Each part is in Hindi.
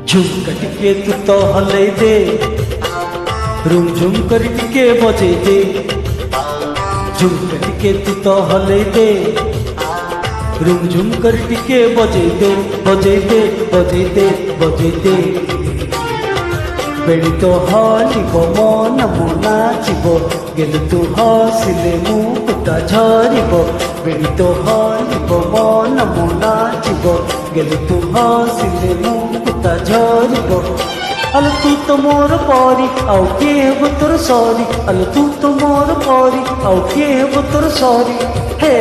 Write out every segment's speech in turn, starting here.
झुमका टिके तू तो हले दे, रूम झुम कर टिके बजे दे। झुमका टिके तू तो हले दे, रूम झुम कर टिके बजे दे, बजे दे, बजे दे, बजे दे। बेड़ी तो हलिब मन मो नाचिब, गेलु तू हसिले मु कुटा झरिब। बेड़ी तो हलिब मन मो नाचिब, गेलु तू हसिले मु कुटा झरिब। आलो तू तो मोर परी आउ किए हेब तोर सरी, आलो तू तो मोर परी आउ किए हेब तोर सरी। हे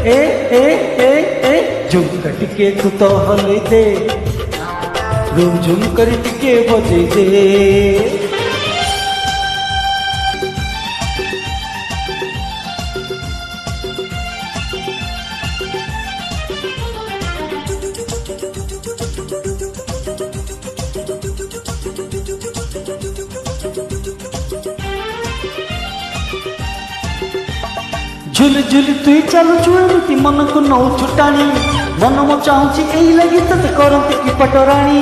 ए ए ए ए झुमका टिके तू तो हले दे, रूम झुम कर टिके बजे दे। झुल झुल तुई चालू चुएमती मन को नौ छुटाणी, मन मो चाहूची एई लगी तते करंती की पटराणी।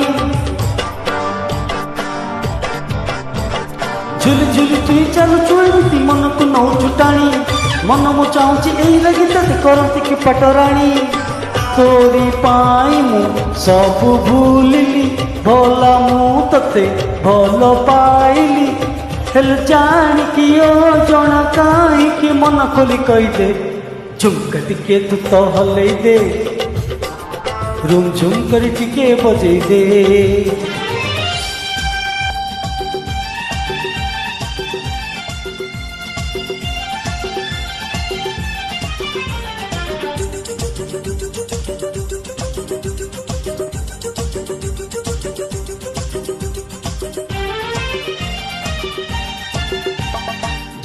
झुल झुल तुई चालू चुएमती मन को नौ छुटाणी, मन मो चाहूची एई लगी तते करंती की पटराणी। तोरी पाई मु सब भूलिली, भला मु तते भल पाइली। हेल जान कि ओ जना काई कि मन खोली कही दे। झुमका टिके तू तो हले दे, रूम झुम कर टिके बजे दे।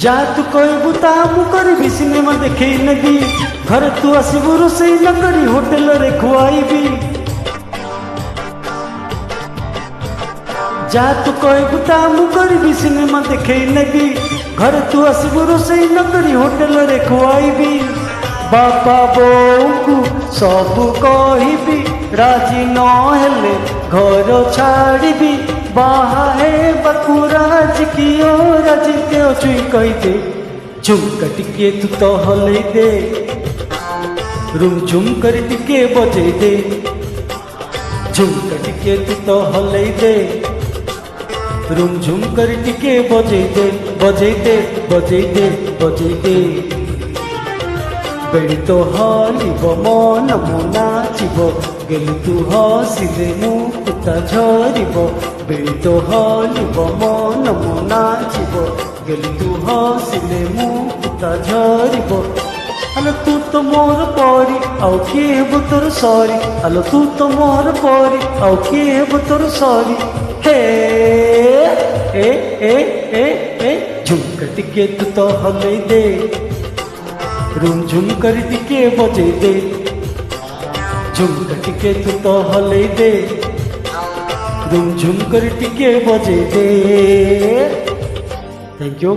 जा तू कहबू ता मु करबी सिनेमा देखे नेबी, घर तू आसबू रोसई न करी होटेल रे खुआईबी। जा तू कहबू ता मु करबी सिनेमा देखे नेबी, घर तू आसबू रोसई न करी होटेल रे खुआईबी। बापा बोऊ को सब कहिबी, राजी न हेले घर छाड़बी। बाहा है बकुराज की ओ राजी के चुई कही दे। झुमका टिके तू तो हले दे, रूम झुम कर टिके बजे दे। झुमका टिके तू तो हले दे, रूम झुम कर टिके बजे दे, बजे दे, बजे दे, बजे दे। बेड़ी तो हलिब मन मो नाचिब, गेलु तू हसिले मु कुटा झरिब। बेड़ी तो हलिब मन मो नाचिब, गेलु तू हसिले मु कुटा झरिब। आलो तू तो मोर परी आउ किए हेब तोर सरी, आलो तू तो मोर परी आउ किए हेब तोर सरी। हे ए ए ए ए झुमका टिके तू तो हले दे, रूम झुम कर टिके बजे दे। झुमका टिके तू तो हले दे, रूम झुम कर टिके बजे दे। Thank you.